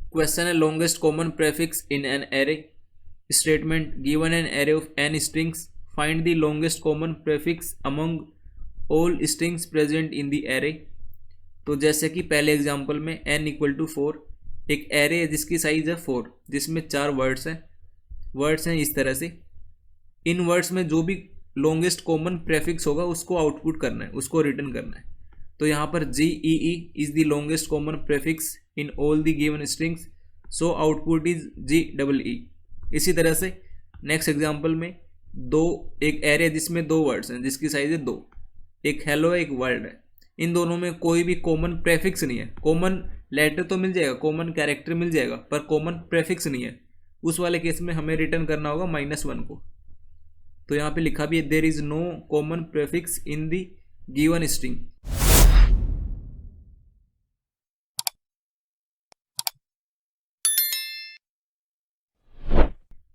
Question है longest common prefix in an array statement given an array of n strings find the longest common prefix among all strings present in the array. तो जैसे कि पहले example में n equal to 4 एक array है जिसकी size है 4 जिसमें 4 वर्ड्स हैं इस तरह से। इन वर्ड्स में जो भी लॉन्गेस्ट कॉमन प्रेफिक्स होगा उसको आउटपुट करना है, उसको रिटर्न करना है। तो यहाँ पर GEE is the longest common prefix in all the given strings, so output is GEE। इसी तरह से नेक्स्ट एग्जांपल में एक एरे है जिसमें 2 वर्ड्स हैं जिसकी साइज है 2, एक हेलो है एक वर्ल्ड है। इन दोनों में कोई भी कॉमन प्रेफिक्स नहीं है। कॉमन लेटर तो मिल जाएगा, कॉमन कैरेक्टर मिल जाएगा, पर कॉमन प्रेफिक्स नहीं है। उस वाले केस में हमें रिटर्न करना होगा -1 को। तो यहाँ पे लिखा भी है there is no common prefix in the given string.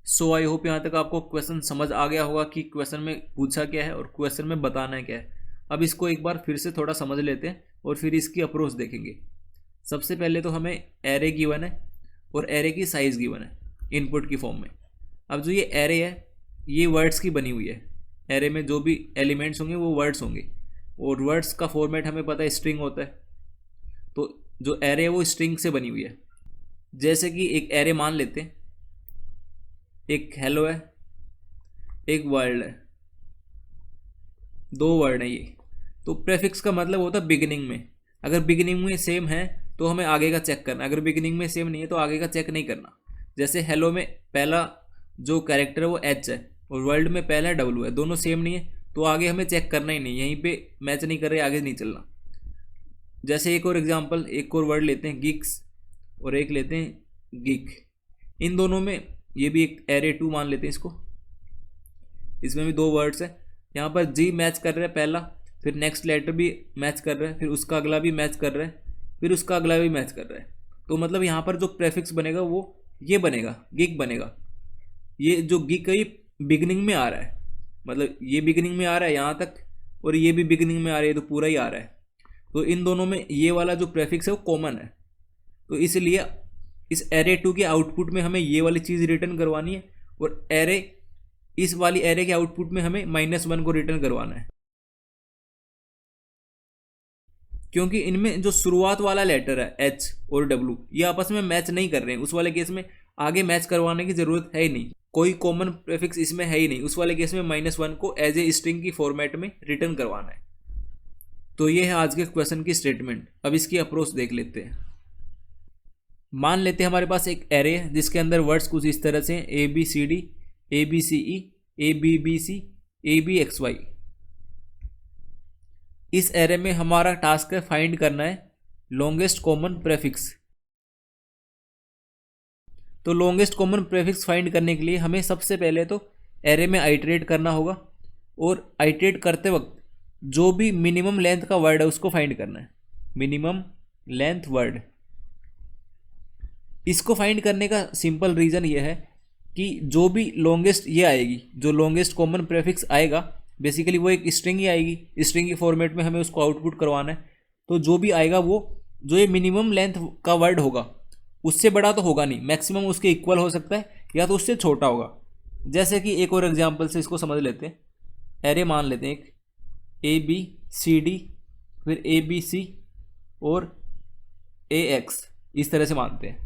So I hope यहाँ तक आपको क्वेश्चन समझ आ गया होगा कि क्वेश्चन में पूछा क्या है और क्वेश्चन में बताना है क्या है। अब इसको एक बार फिर से थोड़ा समझ लेते हैं और फिर इसकी अप्रोच देखेंगे। सबसे पहले तो हमें एरे गिवन है और एरे की साइज गिवन है इनपुट की फॉर्म में। अब जो ये एरे है ये वर्ड्स की बनी हुई है। एरे में जो भी एलिमेंट्स होंगे वो वर्ड्स होंगे और वर्ड्स का फॉर्मेट हमें पता है स्ट्रिंग होता है। तो जो एरे है वो स्ट्रिंग से बनी हुई है। जैसे कि एक एरे मान लेते हैं, एक हेलो है एक वर्ल्ड है, 2 वर्ड है ये। तो प्रेफिक्स का मतलब होता है बिगिनिंग में। अगर बिगिनिंग में सेम है तो हमें आगे का चेक करना, अगर बिगिनिंग में सेम नहीं है तो आगे का चेक नहीं करना। जैसे हेलो में पहला जो कैरेक्टर है वो H है और वर्ल्ड में पहला W है, दोनों सेम नहीं है तो आगे हमें चेक करना ही नहीं, यहीं पे मैच नहीं कर रहे आगे नहीं चलना। जैसे एक और एग्जांपल, एक और वर्ड लेते हैं गिग्स और एक लेते हैं गिग। इन दोनों में ये भी एक एरे 2 मान लेते हैं इसको, इसमें भी 2 वर्ड्स है। यहाँ पर G मैच कर रहा है पहला, फिर नेक्स्ट लेटर भी मैच कर रहा है, फिर उसका अगला भी मैच कर रहा है, फिर उसका अगला भी मैच कर रहा है। तो मतलब यहाँ पर जो प्रेफिक्स बनेगा वो ये बनेगा, गिग बनेगा। ये जो गिग है ये बिगिनिंग में आ रहा है, मतलब ये बिगिनिंग में आ रहा है यहाँ तक और ये भी बिगिनिंग में आ रही है, तो पूरा ही आ रहा है। तो इन दोनों में ये वाला जो प्रेफिक्स है वो कॉमन है। तो इसलिए इस एरे 2 के आउटपुट में हमें ये वाली चीज़ रिटर्न करवानी है और इस वाली एरे के आउटपुट में हमें -1 को रिटर्न करवाना है। क्योंकि इनमें जो शुरुआत वाला लेटर है H और W ये आपस में मैच नहीं कर रहे हैं। उस वाले केस में आगे मैच करवाने की ज़रूरत है ही नहीं, कोई कॉमन प्रेफिक्स इसमें है ही नहीं। उस वाले केस में -1 को एज ए स्ट्रिंग की फॉर्मेट में रिटर्न करवाना है। तो ये है आज के क्वेश्चन की स्टेटमेंट। अब इसकी अप्रोच देख लेते हैं। मान लेते हैं हमारे पास एक एरे है जिसके अंदर वर्ड्स कुछ इस तरह से ABCD ABCE ABBC ABXY। इस एरे में हमारा टास्क है फाइंड करना है लॉन्गेस्ट कॉमन प्रेफिक्स। तो लॉन्गेस्ट कॉमन प्रेफिक्स फाइंड करने के लिए हमें सबसे पहले तो एरे में आइटरेट करना होगा और आइटरेट करते वक्त जो भी मिनिमम लेंथ का वर्ड है उसको फाइंड करना है, मिनिमम लेंथ वर्ड। इसको फाइंड करने का सिंपल रीज़न ये है कि जो भी लॉन्गेस्ट ये आएगी, जो लॉन्गेस्ट कॉमन प्रेफिक्स आएगा बेसिकली वो एक स्ट्रिंग ही आएगी। स्ट्रिंग की फॉर्मेट में हमें उसको आउटपुट करवाना है। तो जो भी आएगा वो जो ये मिनिमम लेंथ का वर्ड होगा उससे बड़ा तो होगा नहीं, मैक्सिमम उसके इक्वल हो सकता है या तो उससे छोटा होगा। जैसे कि एक और एग्जांपल से इसको समझ लेते हैं। एरे मान लेते हैं एक ABCD फिर ABC और AX, इस तरह से मानते हैं।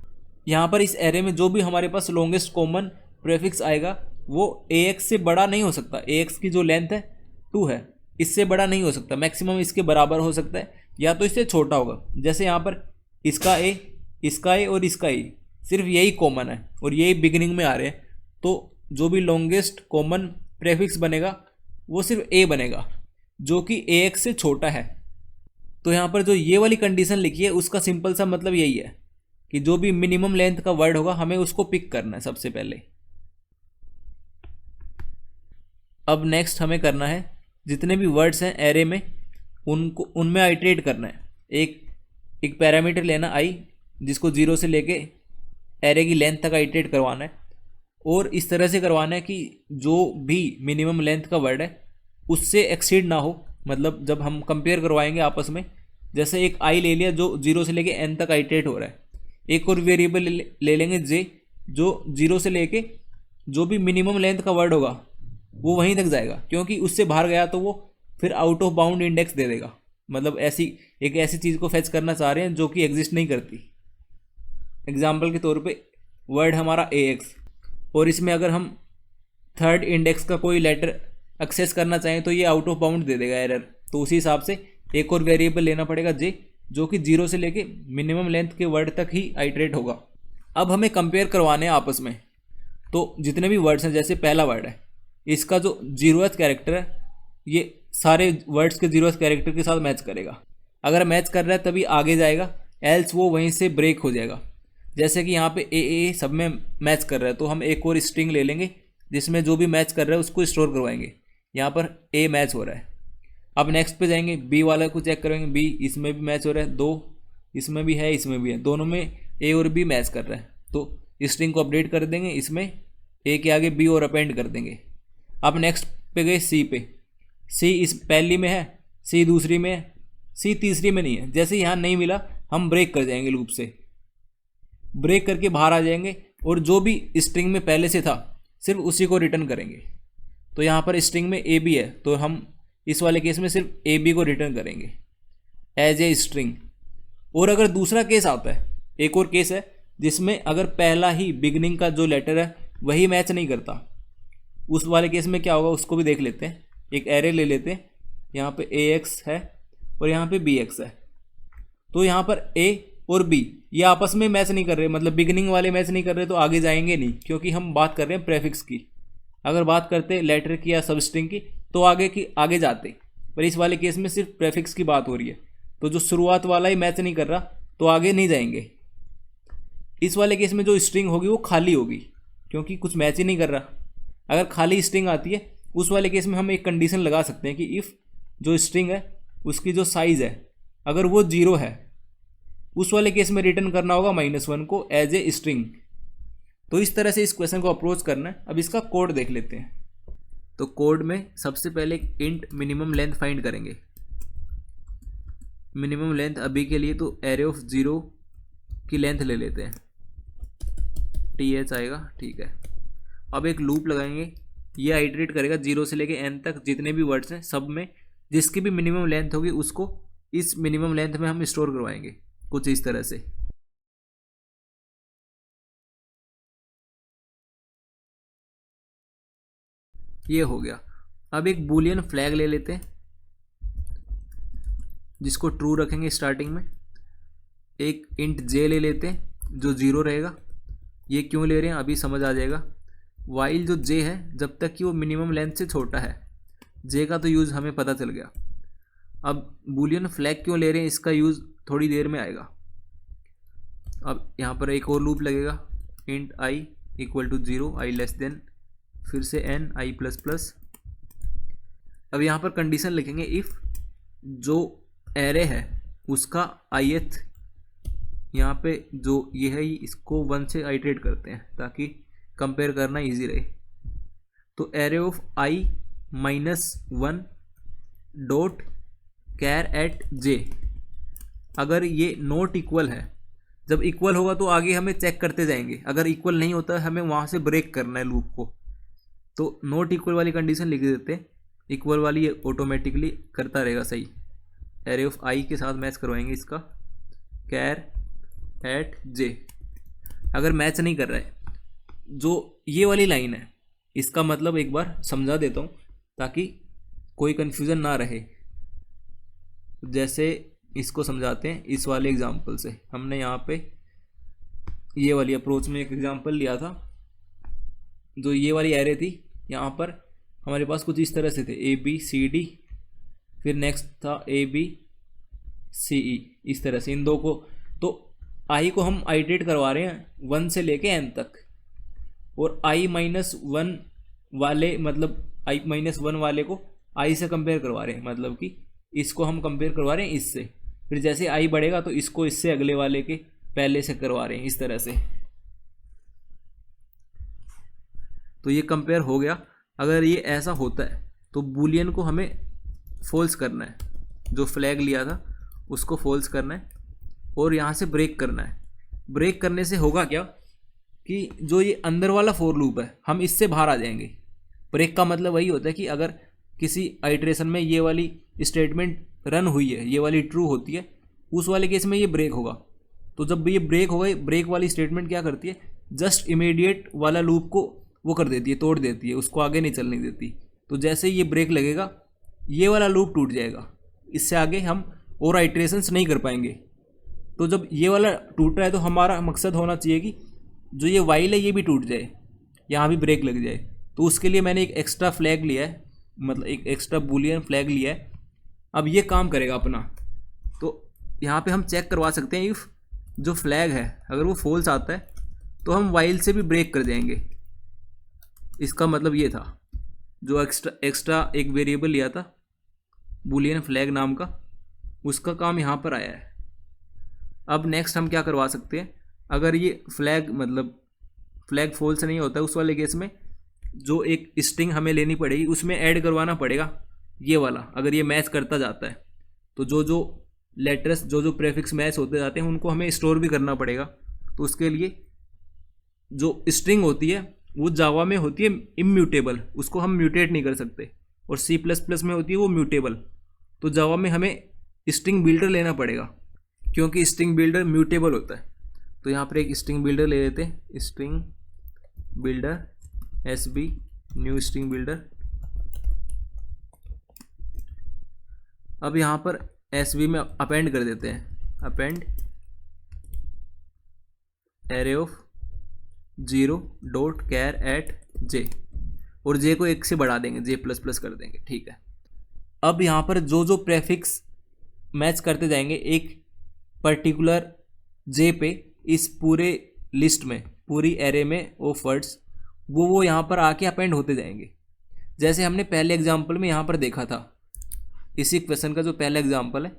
यहाँ पर इस एरे में जो भी हमारे पास लॉन्गेस्ट कॉमन प्रेफिक्स आएगा वो AX से बड़ा नहीं हो सकता। AX की जो लेंथ है 2 है, इससे बड़ा नहीं हो सकता। मैक्सिमम इसके बराबर हो सकता है या तो इससे छोटा होगा। जैसे यहाँ पर इसका A, इसका A और इसका A, सिर्फ यही कॉमन है और यही बिगिनिंग में आ रहे हैं। तो जो भी लॉन्गेस्ट कॉमन प्रेफिक्स बनेगा वो सिर्फ A बनेगा जो कि AX से छोटा है। तो यहाँ पर जो ये वाली कंडीशन लिखी है उसका सिंपल सा मतलब यही है कि जो भी मिनिमम लेंथ का वर्ड होगा हमें उसको पिक करना है सबसे पहले। अब नेक्स्ट हमें करना है जितने भी वर्ड्स हैं एरे में उनमें आइटरेट करना है। एक पैरामीटर लेना I जिसको 0 से लेके एरे की लेंथ तक आइटरेट करवाना है और इस तरह से करवाना है कि जो भी मिनिमम लेंथ का वर्ड है उससे एक्सीड ना हो। मतलब जब हम कंपेयर करवाएंगे आपस में, जैसे एक I ले लिया जो 0 से लेके N तक आइटरेट हो रहा है, एक और वेरिएबल ले लेंगे जे, जो 0 से लेके जो भी मिनिमम लेंथ का वर्ड होगा वो वहीं तक जाएगा, क्योंकि उससे बाहर गया तो वो फिर आउट ऑफ बाउंड इंडेक्स दे देगा। मतलब ऐसी चीज़ को फेच करना चाह रहे हैं जो कि एग्जिस्ट नहीं करती। एग्जाम्पल के तौर पे वर्ड हमारा AX, और इसमें अगर हम थर्ड इंडेक्स का कोई लेटर एक्सेस करना चाहें तो ये आउट ऑफ बाउंड दे देगा एरर। तो उसी हिसाब से एक और वेरिएबल लेना पड़ेगा जे, जो कि 0 से लेके मिनिमम लेंथ के वर्ड तक ही आइटरेट होगा। अब हमें कंपेयर करवाने हैं आपस में, तो जितने भी वर्ड्स हैं, जैसे पहला वर्ड है, इसका जो 0th कैरेक्टर है ये सारे वर्ड्स के 0th कैरेक्टर के साथ मैच करेगा। अगर मैच कर रहा है तभी आगे जाएगा, एल्स वो वहीं से ब्रेक हो जाएगा। जैसे कि यहाँ पे ए सब में मैच कर रहा है, तो हम एक और स्ट्रिंग ले लेंगे जिसमें जो भी मैच कर रहा है उसको स्टोर करवाएंगे। यहाँ पर ए मैच हो रहा है। अब नेक्स्ट पे जाएंगे, बी वाला को चेक करेंगे, बी इसमें भी मैच हो रहा है, 2 इसमें भी है, इसमें भी है, दोनों में ए और बी मैच कर रहा है। तो स्ट्रिंग को अपडेट कर देंगे, इसमें ए के आगे बी और अपेंड कर देंगे। अब नेक्स्ट पे गए सी पे, सी इस पहली में है, सी दूसरी में है, सी तीसरी में नहीं है। जैसे यहाँ नहीं मिला हम ब्रेक कर जाएंगे, लूप से ब्रेक करके बाहर आ जाएंगे और जो भी स्ट्रिंग में पहले से था सिर्फ उसी को रिटर्न करेंगे। तो यहाँ पर स्ट्रिंग में ए बी है, तो हम इस वाले केस में सिर्फ ए बी को रिटर्न करेंगे एज ए स्ट्रिंग। और अगर दूसरा केस आता है, एक और केस है जिसमें अगर पहला ही बिगनिंग का जो लेटर है वही मैच नहीं करता, उस वाले केस में क्या होगा उसको भी देख लेते हैं। एक एरे ले लेते हैं, यहाँ पे AX है और यहाँ पे BX है। तो यहाँ पर A और B ये आपस में मैच नहीं कर रहे, मतलब बिगिनिंग वाले मैच नहीं कर रहे, तो आगे जाएंगे नहीं, क्योंकि हम बात कर रहे हैं प्रेफिक्स की। अगर बात करते लेटर की या सबस्ट्रिंग की तो आगे जाते, पर इस वाले केस में सिर्फ प्रेफिक्स की बात हो रही है, तो जो शुरुआत वाला ही मैच नहीं कर रहा तो आगे नहीं जाएंगे। इस वाले केस में जो स्ट्रिंग होगी वो खाली होगी, क्योंकि कुछ मैच ही नहीं कर रहा। अगर खाली स्ट्रिंग आती है उस वाले केस में हम एक कंडीशन लगा सकते हैं कि इफ़ जो स्ट्रिंग है उसकी जो साइज़ है अगर वो 0 है, उस वाले केस में रिटर्न करना होगा -1 को एज ए स्ट्रिंग। तो इस तरह से इस क्वेश्चन को अप्रोच करना है। अब इसका कोड देख लेते हैं। तो कोड में सबसे पहले इंट मिनिमम लेंथ फाइंड करेंगे। मिनिमम लेंथ अभी के लिए तो एरे ऑफ 0 की लेंथ ले लेते हैं, TH आएगा, ठीक है। अब एक लूप लगाएंगे, ये आइटरेट करेगा 0 से लेके n तक, जितने भी वर्ड्स हैं सब में जिसकी भी मिनिमम लेंथ होगी उसको इस मिनिमम लेंथ में हम स्टोर करवाएंगे, कुछ इस तरह से। ये हो गया। अब एक बूलियन फ्लैग ले लेते हैं जिसको ट्रू रखेंगे स्टार्टिंग में। एक इंट j ले लेते हैं जो 0 रहेगा। ये क्यों ले रहे हैं अभी समझ आ जाएगा। वाइल जो j है जब तक कि वो मिनिमम लेंथ से छोटा है, j का तो यूज़ हमें पता चल गया। अब बूलियन फ्लैग क्यों ले रहे हैं इसका यूज़ थोड़ी देर में आएगा। अब यहाँ पर एक और लूप लगेगा, int i equal to 0, i less than फिर से n i प्लस प्लस। अब यहाँ पर कंडीशन लिखेंगे इफ़ जो एरे है उसका ith, यहाँ पे जो ये है इसको 1 से आइटरेट करते हैं ताकि कंपेयर करना इजी रहे। तो array of i -1 dot char at j, अगर ये नॉट इक्वल है, जब इक्वल होगा तो आगे हमें चेक करते जाएंगे, अगर इक्वल नहीं होता हमें वहाँ से ब्रेक करना है लूप को। तो नॉट इक्वल वाली कंडीशन लिख देते हैं, इक्वल वाली ये ऑटोमेटिकली करता रहेगा सही। एरे ऑफ i के साथ मैच करवाएंगे इसका कैर एट j। अगर मैच नहीं कर रहा है, जो ये वाली लाइन है इसका मतलब एक बार समझा देता हूँ ताकि कोई कन्फ्यूज़न ना रहे। जैसे इसको समझाते हैं इस वाले एग्जांपल से। हमने यहाँ पे ये वाली अप्रोच में एक एग्जांपल लिया था, जो ये वाली एरे थी, यहाँ पर हमारे पास कुछ इस तरह से थे ABCD, फिर नेक्स्ट था ABCE, इस तरह से इन दो को। तो i को हम आइटरेट करवा रहे हैं 1 से लेके n तक, और i-1 वाले मतलब i-1 वाले को i से कंपेयर करवा रहे हैं, मतलब कि इसको हम कंपेयर करवा रहे हैं इससे। फिर जैसे i बढ़ेगा तो इसको इससे अगले वाले के पहले से करवा रहे हैं, इस तरह से। तो ये कंपेयर हो गया। अगर ये ऐसा होता है तो बूलियन को हमें फॉल्स करना है, जो फ्लैग लिया था उसको फॉल्स करना है और यहाँ से ब्रेक करना है। ब्रेक करने से होगा क्या कि जो ये अंदर वाला फॉर लूप है हम इससे बाहर आ जाएंगे। ब्रेक का मतलब वही होता है कि अगर किसी आइट्रेशन में ये वाली स्टेटमेंट रन हुई है, ये वाली ट्रू होती है, उस वाले केस में ये ब्रेक होगा। तो जब ये ब्रेक होगा, ब्रेक वाली स्टेटमेंट क्या करती है, जस्ट इमीडिएट वाला लूप को वो कर देती है, तोड़ देती है, उसको आगे नहीं चलने देती। तो जैसे ये ब्रेक लगेगा ये वाला लूप टूट जाएगा, इससे आगे हम और आइट्रेशंस नहीं कर पाएंगे। तो जब ये वाला टूट रहा है तो हमारा मकसद होना चाहिए कि जो ये वाइल है ये भी टूट जाए, यहाँ भी ब्रेक लग जाए। तो उसके लिए मैंने एक एक्स्ट्रा फ्लैग लिया है, मतलब एक एक्स्ट्रा बूलियन फ्लैग लिया है। अब ये काम करेगा अपना। तो यहाँ पे हम चेक करवा सकते हैं इफ़ जो फ्लैग है अगर वो फॉल्स आता है तो हम वाइल से भी ब्रेक कर जाएंगे। इसका मतलब ये था, जो एक्स्ट्रा एक वेरिएबल लिया था बूलियन फ्लैग नाम का, उसका काम यहाँ पर आया है। अब नेक्स्ट हम क्या करवा सकते हैं, अगर ये फ्लैग मतलब फ्लैग फॉल्स नहीं होता है उस वाले केस में जो एक स्ट्रिंग हमें लेनी पड़ेगी, उसमें ऐड करवाना पड़ेगा ये वाला। अगर ये मैच करता जाता है तो जो जो लेटर्स जो प्रेफिक्स मैच होते जाते हैं उनको हमें स्टोर भी करना पड़ेगा। तो उसके लिए जो स्ट्रिंग होती है वो जावा में होती है इम्यूटेबल, उसको हम म्यूटेट नहीं कर सकते, और C++ में होती है वो म्यूटेबल। तो जावा में हमें स्ट्रिंग बिल्डर लेना पड़ेगा क्योंकि स्ट्रिंग बिल्डर म्यूटेबल होता है। तो यहाँ पर एक स्ट्रिंग बिल्डर ले लेते हैं, string builder SB new string builder. अब यहाँ पर SB में अपेंड कर देते हैं, अपेंड एरे ऑफ 0.char@j, और j को 1 से बढ़ा देंगे, j++ कर देंगे। ठीक है। अब यहाँ पर जो जो प्रेफिक्स मैच करते जाएंगे एक पर्टिकुलर j पे, इस पूरे लिस्ट में, पूरी एरे में ऑफ वर्ड्स, वो यहाँ पर आके अपेंड होते जाएंगे। जैसे हमने पहले एग्जाम्पल में यहाँ पर देखा था, इसी क्वेश्चन का जो पहला एग्जाम्पल है,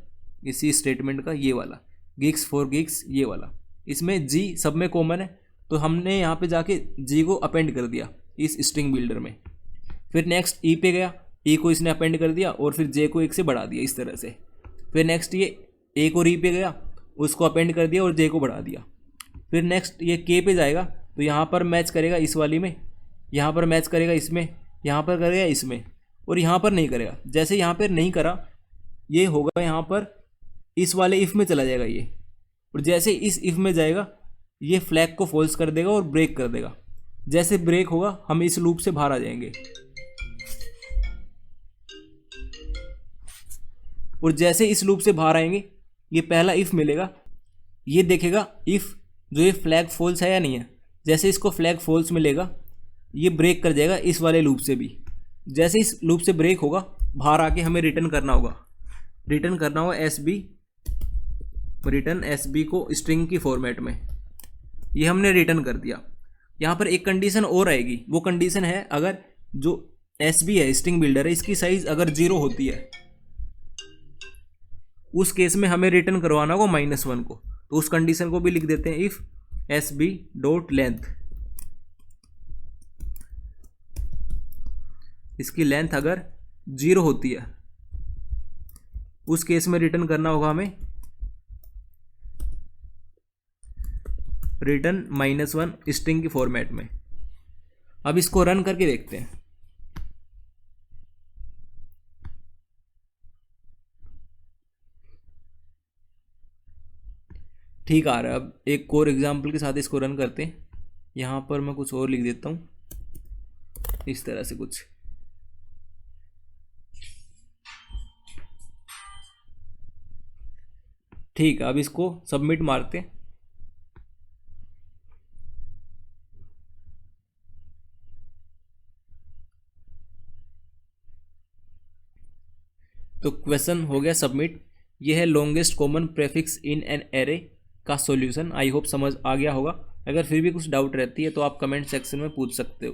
इसी स्टेटमेंट का ये वाला गिग्स फॉर गिग्स, ये वाला, इसमें जी सब में कॉमन है। तो हमने यहाँ पे जाके जी को अपेंड कर दिया इस स्ट्रिंग बिल्डर में। फिर नेक्स्ट ई पे गया, ई को इसने अपेंड कर दिया और फिर जे को 1 से बढ़ा दिया इस तरह से। फिर नेक्स्ट ये ए को री पे गया, उसको अपेंड कर दिया और जे को बढ़ा दिया। फिर नेक्स्ट ये के पे जाएगा तो यहाँ पर मैच करेगा इस वाली में, यहाँ पर मैच करेगा इसमें, यहाँ पर करेगा इसमें, और यहाँ पर नहीं करेगा। जैसे यहाँ पर नहीं करा, ये होगा यहाँ पर इस वाले इफ़ में चला जाएगा ये, और जैसे इस इफ़ में जाएगा ये फ्लैग को फॉल्स कर देगा और ब्रेक कर देगा। जैसे ब्रेक होगा हम इस लूप से बाहर आ जाएंगे, और जैसे इस लूप से बाहर आएंगे ये पहला इफ़ मिलेगा, ये देखेगा इफ़ जो ये फ्लैग फॉल्स है या नहीं है। जैसे इसको फ्लैग फॉल्स मिलेगा ये ब्रेक कर जाएगा इस वाले लूप से भी। जैसे इस लूप से ब्रेक होगा बाहर आके हमें रिटर्न करना होगा, रिटर्न SB को स्ट्रिंग की फॉर्मेट में। ये हमने रिटर्न कर दिया। यहाँ पर एक कंडीशन और आएगी, वो कंडीशन है अगर जो SB है स्ट्रिंग बिल्डर है इसकी साइज अगर 0 होती है, उस केस में हमें रिटर्न करवाना होगा -1 को। तो उस कंडीशन को भी लिख देते हैं, इफ SB.length, इसकी लेंथ अगर 0 होती है उस केस में रिटर्न करना होगा हमें रिटर्न -1 स्ट्रिंग की फॉर्मेट में। अब इसको रन करके देखते हैं। ठीक आ रहा है। अब एक और एग्जाम्पल के साथ इसको रन करते हैं। यहाँ पर मैं कुछ और लिख देता हूँ, इस तरह से कुछ। ठीक है, अब इसको सबमिट मारते हैं। तो क्वेश्चन हो गया सबमिट। ये है longest common prefix in an array का सॉल्यूशन। आई होप समझ आ गया होगा। अगर फिर भी कुछ डाउट रहती है तो आप कमेंट सेक्शन में पूछ सकते हो।